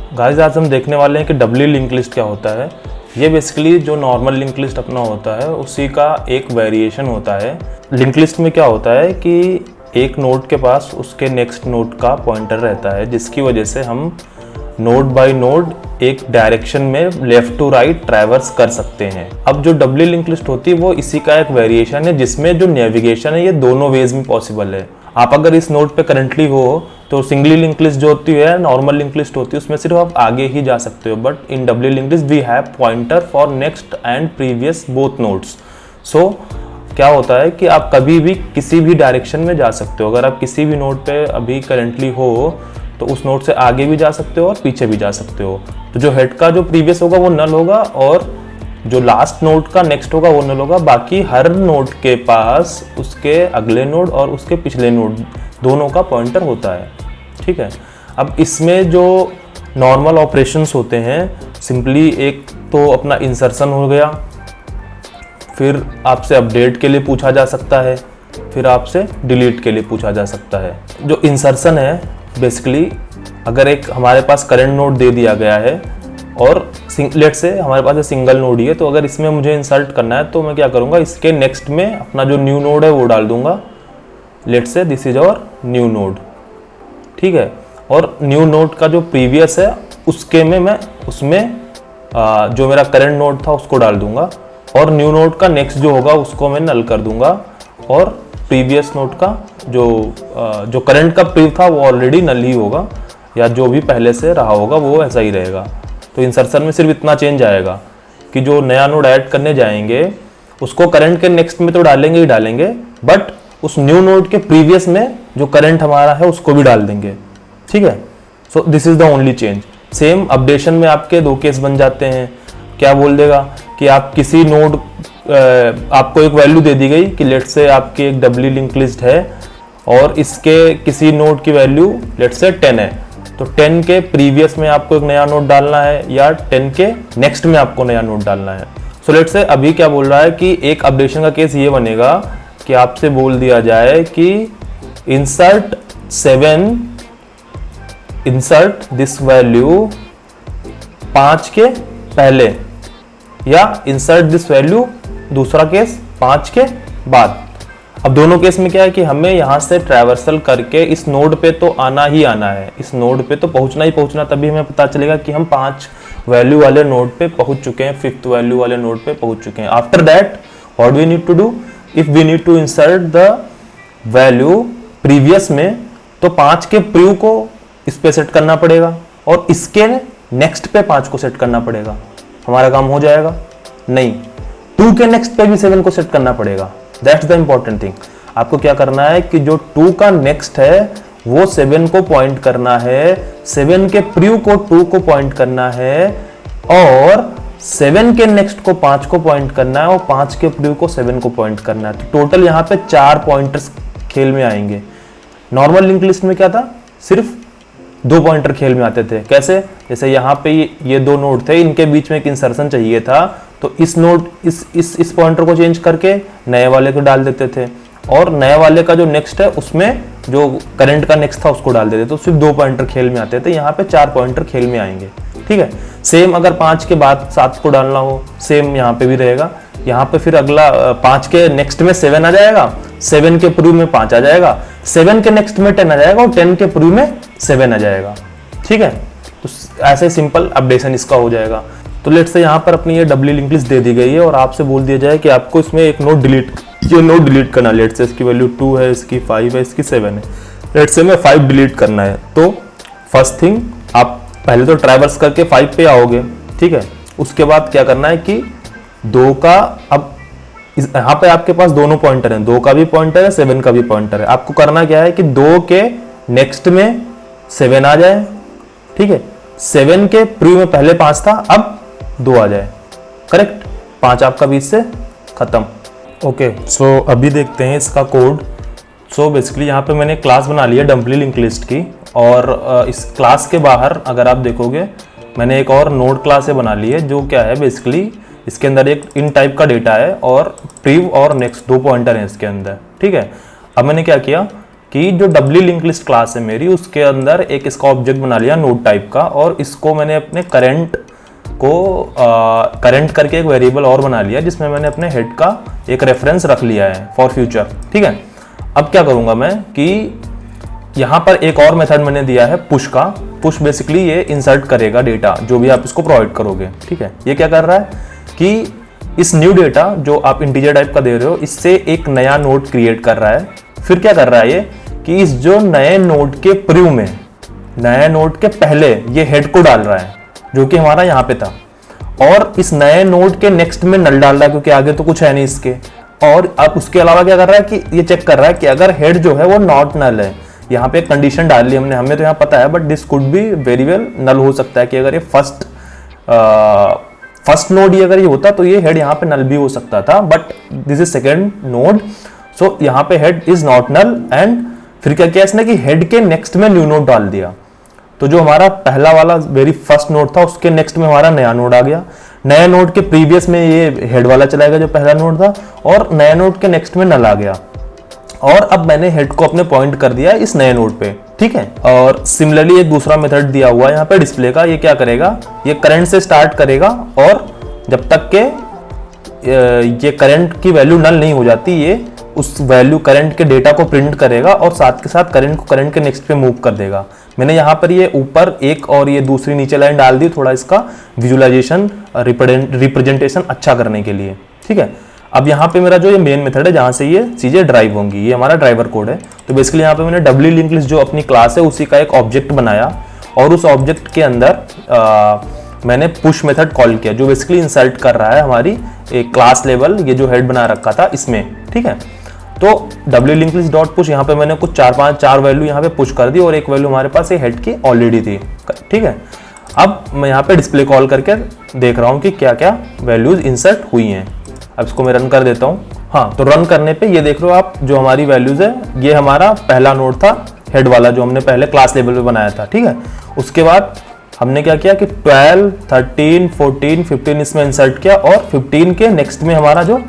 Guys आज हम देखने वाले हैं कि डब्ल्यू लिंक लिस्ट क्या होता है। ये बेसिकली जो नॉर्मल लिंक लिस्ट अपना होता है उसी का एक वेरिएशन होता है। लिंक लिस्ट में क्या होता है कि एक नोड के पास उसके नेक्स्ट नोड का पॉइंटर रहता है, जिसकी वजह से हम नोड बाय नोड एक डायरेक्शन में लेफ्ट टू राइट ट्रैवर्स कर सकते हैं। अब जो डब्ल्यू लिंक लिस्ट होती है वो इसी का एक वेरिएशन है, जिसमें जो नेविगेशन है ये दोनों वेज में पॉसिबल है। आप अगर इस नोड पे करंटली हो तो सिंगली लिंक लिस्ट जो होती है, नॉर्मल लिंक लिस्ट होती है, उसमें सिर्फ आप आगे ही जा सकते हो। But in doubly link list we have pointer for next and previous both nodes. So क्या होता है कि आप कभी भी किसी भी डायरेक्शन में जा सकते हो। अगर आप किसी भी नोड पे अभी करंटली हो तो उस नोड से आगे भी जा सकते हो और पीछे भी जा सकते हो। तो जो हेड का जो प्रीवियस होगा वो नल होगा और जो लास्ट नोड का नेक्स्ट होगा वो नल होगा। बाकी हर नोड के पास उसके अगले नोड और उसके पिछले नोड दोनों का पॉइंटर होता है। ठीक है, अब इसमें जो नॉर्मल ऑपरेशंस होते हैं, सिंपली एक तो अपना इंसर्शन हो गया, फिर आपसे अपडेट के लिए पूछा जा सकता है, फिर आपसे डिलीट के लिए पूछा जा सकता है। जो इंसर्शन है बेसिकली अगर एक हमारे पास करंट नोड दे दिया गया है और लेट से हमारे पास सिंगल नोड ही है, तो अगर इसमें मुझे इंसर्ट करना है तो मैं क्या करूँगा, इसके नेक्स्ट में अपना जो न्यू नोड है वो डाल दूंगा। Let's say this is our new node. ठीक है, और न्यू नोड का जो प्रीवियस है उसके में मैं उसमें जो मेरा करंट नोड था उसको डाल दूंगा और न्यू नोड का नेक्स्ट जो होगा उसको मैं नल कर दूंगा और प्रीवियस नोड का जो करंट का प्रीव था वो ऑलरेडी नल ही होगा, या जो भी पहले से रहा होगा वो ऐसा ही रहेगा। तो इंसर्शन में सिर्फ इतना चेंज आएगा कि जो नया नोड ऐड करने जाएंगे उसको करंट के नेक्स्ट में तो डालेंगे ही डालेंगे, बट उस न्यू नोड के प्रीवियस में जो करंट हमारा है उसको भी डाल देंगे। ठीक है, so this is the only change. Same updation में आपके दो केस बन जाते हैं। क्या बोल देगा कि आप किसी नोड आपको एक वैल्यू दे दी गई कि लेट से आपकी एक डब्ल्यू लिंक लिस्ट है और इसके किसी नोड की वैल्यू लेट से 10 है, तो 10 के प्रीवियस में आपको एक नया नोड डालना है या 10 के नेक्स्ट में आपको नया नोड डालना है। सो लेट से अभी क्या बोल रहा है कि एक अपडेशन का केस ये बनेगा कि आपसे बोल दिया जाए कि इंसर्ट दिस वैल्यू 5 के पहले, या इंसर्ट दिस वैल्यू दूसरा केस 5 के बाद। अब दोनों केस में क्या है कि हमें यहां से ट्रैवर्सल करके इस नोड पे तो आना ही आना है, इस नोड पे तो पहुंचना ही पहुंचना, तभी हमें पता चलेगा कि हम 5 वैल्यू वाले नोड पे पहुंच चुके हैं, 5th वैल्यू वाले नोड पे पहुंच चुके हैं। After that what we need to do, if we need to insert the value previous में, तो 5 के प्रीव को इस पे सेट करना पड़ेगा और इसके नेक्स्ट पे 5 को सेट करना पड़ेगा। हमारा काम हो जाएगा? नहीं, 2 के नेक्स्ट पे भी 7 को सेट करना पड़ेगा। That's the important thing. आपको क्या करना है कि जो 2 का नेक्स्ट है वो 7 को पॉइंट करना है, 7 के प्रीव को 2 को पॉइंट करना है और 7 के नेक्स्ट को 5 को पॉइंट करना है और 5 के प्रीव को 7 को पॉइंट करना है। तो टोटल यहाँ पे 4 पॉइंटर्स खेल में आएंगे। नॉर्मल लिंक लिस्ट में क्या था, सिर्फ 2 पॉइंटर खेल में आते थे। कैसे? जैसे यहाँ पे ये 2 नोड थे, इनके बीच में एक इंसर्शन चाहिए था, तो इस नोड इस पॉइंटर को चेंज करके नए वाले को डाल देते थे और नए वाले का जो नेक्स्ट है उसमें जो करंट का नेक्स्ट था उसको डाल देते थे। तो सिर्फ 2 पॉइंटर खेल में आते थे, यहाँ पे 4 पॉइंटर खेल में आएंगे। ठीक है, सेम अगर 5 के बाद 7 को डालना हो, सेम यहाँ पे भी रहेगा। यहाँ पे फिर अगला 5 के नेक्स्ट में 7 आ जाएगा, 7 के प्रूव में 5 आ जाएगा, 7 के नेक्स्ट में 10 आ जाएगा और 10 के प्रूव में 7 आ जाएगा। ठीक है, तो ऐसे सिंपल अपडेशन इसका हो जाएगा। तो लेट्स से यहाँ पर अपनी ये डब्ल्यू लिंक लिस्ट दे दी गई है और आपसे बोल दिया जाए कि आपको इसमें एक नोड डिलीट करना है। लेट्स से इसकी वैल्यू 2 है, इसकी 5 है, इसकी 7 है। लेट्स से मैं 5 डिलीट करना है। तो फर्स्ट थिंग, आप पहले तो ट्रैवर्स करके 5 पे आओगे। ठीक है, उसके बाद क्या करना है कि 2 का, अब यहाँ पे आपके पास दोनों पॉइंटर हैं, 2 का भी पॉइंटर है, 7 का भी पॉइंटर है। आपको करना क्या है कि 2 के नेक्स्ट में 7 आ जाए। ठीक है, 7 के प्रीव में पहले 5 था, अब 2 आ जाए। करेक्ट, 5 आपका बीच से खत्म। ओके, सो अभी देखते हैं इसका कोड। सो बेसिकली यहाँ पे मैंने क्लास बना ली है डब्ल्यू लिंक लिस्ट की, और इस क्लास के बाहर अगर आप देखोगे मैंने एक और नोड क्लास बना ली है, जो क्या है बेसिकली इसके अंदर एक इन टाइप का डेटा है और प्रीव और नेक्स्ट 2 पॉइंटर हैं इसके अंदर। ठीक है, अब मैंने क्या किया कि जो डब्ल्यू लिंक लिस्ट क्लास है मेरी, उसके अंदर एक इसका ऑब्जेक्ट बना लिया नोड टाइप का, और इसको मैंने अपने करंट को करंट करके एक वेरिएबल और बना लिया जिसमें मैंने अपने हेड का एक रेफरेंस रख लिया है फॉर फ्यूचर। ठीक है, अब क्या करूंगा मैं कि यहाँ पर एक और मेथड मैंने दिया है पुश का। पुश बेसिकली ये इंसर्ट करेगा डेटा जो भी आप इसको प्रोवाइड करोगे। ठीक है, ये क्या कर रहा है कि इस न्यू डेटा जो आप इंटीजर टाइप का दे रहे हो, इससे एक नया नोड क्रिएट कर रहा है। फिर क्या कर रहा है ये कि इस जो नए नोड के प्रीव्यू में, नए नोड के पहले ये हेड को डाल रहा है जो कि हमारा यहाँ पे था, और इस नए नोड के नेक्स्ट में नल डाल रहा है क्योंकि आगे तो कुछ है नहीं इसके। और अब उसके अलावा क्या कर रहा है कि ये चेक कर रहा है कि अगर हेड जो है वो नॉट नल है। यहाँ पे कंडीशन डाल ली हमने, हमें तो यहाँ पता है, but this could be very well null हो सकता है कि अगर ये फर्स्ट नोड ही अगर ये होता तो ये हेड यहाँ पे नल भी हो सकता था, but this is second node, so यहाँ पे head is not null. And फिर क्या किया इसने कि हेड के नेक्स्ट में न्यू नोड डाल दिया। तो जो हमारा पहला वाला वेरी फर्स्ट नोड था उसके नेक्स्ट में हमारा नया नोड आ गया। नए नोड के प्रीवियस में ये हेड वाला चलाएगा जो पहला नोड था, और नए नोड के नेक्स्ट में नल आ गया। और अब मैंने हेड को अपने पॉइंट कर दिया इस नए नोड पे। ठीक है, और सिमिलरली एक दूसरा मेथड दिया हुआ है यहाँ पे डिस्प्ले का। ये क्या करेगा, ये करंट से स्टार्ट करेगा और जब तक के ये करंट की वैल्यू नल नहीं हो जाती, ये उस वैल्यू करंट के डेटा को प्रिंट करेगा और साथ के साथ करंट को करंट के नेक्स्ट पे मूव कर देगा। मैंने यहाँ पर ये ऊपर एक और ये दूसरी नीचे लाइन डाल दी, थोड़ा इसका विजुअलाइजेशन रिप्रेजेंटेशन अच्छा करने के लिए। ठीक है, अब यहाँ पे मेरा जो ये मेन मेथड है जहाँ से ये चीज़ें ड्राइव होंगी, ये हमारा ड्राइवर कोड है। तो बेसिकली यहाँ पे मैंने डब्ल्यू लिंक लिस्ट जो अपनी क्लास है उसी का एक ऑब्जेक्ट बनाया, और उस ऑब्जेक्ट के अंदर मैंने पुश मेथड कॉल किया जो बेसिकली इंसर्ट कर रहा है हमारी एक क्लास लेवल ये जो हेड बना रखा था इसमें। ठीक है, तो W link list dot push, यहाँ पे मैंने कुछ चार वैल्यू यहाँ पे पुश कर दी और एक वैल्यू हमारे पास ये हेड की ऑलरेडी थी। ठीक है, अब मैं यहाँ पे डिस्प्ले कॉल करके देख रहा हूँ कि क्या क्या वैल्यूज इंसर्ट हुई हैं। अब इसको मैं रन कर देता हूँ। हाँ, तो रन करने पे ये देख रहे हो आप जो हमारी वैल्यूज है, ये हमारा पहला नोड था हेड वाला जो हमने पहले क्लास लेवल पे बनाया था। ठीक है, उसके बाद हमने क्या किया कि 12, 13, 14, 15 इसमें इंसर्ट किया, और 15 के नेक्स्ट में हमारा जो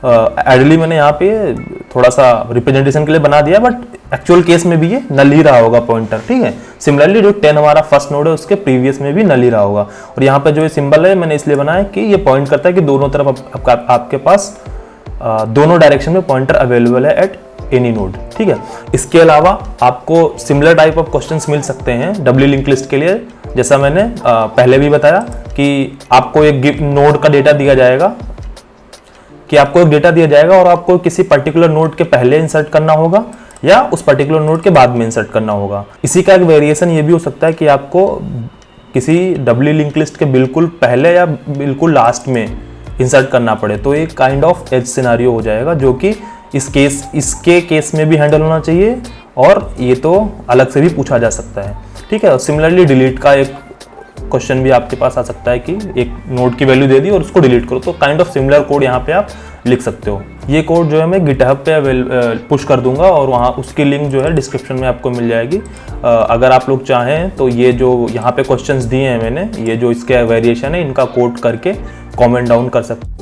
आइडियली मैंने यहाँ पे थोड़ा सा रिप्रेजेंटेशन के लिए बना दिया, बट एक्चुअल केस में भी ये नल ही रहा होगा पॉइंटर। ठीक है, सिमिलरली जो 10 हमारा फर्स्ट नोड है उसके प्रीवियस में भी नल ही रहा होगा। और यहाँ पे जो ये सिंबल है मैंने इसलिए बनाया कि ये पॉइंट करता है कि दोनों तरफ आपके पास दोनों डायरेक्शन में पॉइंटर अवेलेबल है एट एनी नोड। ठीक है, इसके अलावा आपको सिमिलर टाइप ऑफ क्वेश्चंस मिल सकते हैं डब्ल्यू लिंक लिस्ट के लिए। जैसा मैंने पहले भी बताया कि आपको एक नोड का डेटा दिया जाएगा, और आपको किसी पर्टिकुलर नोड के पहले इंसर्ट करना होगा या उस पर्टिकुलर नोड के बाद में इंसर्ट करना होगा। इसी का एक वेरिएशन ये भी हो सकता है कि आपको किसी डब्ल्यू लिंक लिस्ट के बिल्कुल पहले या बिल्कुल लास्ट में इंसर्ट करना पड़े, तो एक काइंड ऑफ एज सिनारियो हो जाएगा जो कि इसके केस में भी हैंडल होना चाहिए, और ये तो अलग से भी पूछा जा सकता है। ठीक है, सिमिलरली डिलीट का एक क्वेश्चन भी आपके पास आ सकता है कि एक नोड की वैल्यू दे दी और उसको डिलीट करो, तो काइंड ऑफ सिमिलर कोड यहाँ पे आप लिख सकते हो। ये कोड जो है मैं गिटहब पे पुश कर दूंगा और वहाँ उसकी लिंक जो है डिस्क्रिप्शन में आपको मिल जाएगी। अगर आप लोग चाहें तो ये जो यहाँ पे क्वेश्चंस दिए हैं मैंने, ये जो इसके वेरिएशन है इनका कोड करके कमेंट डाउन कर सकते हैं।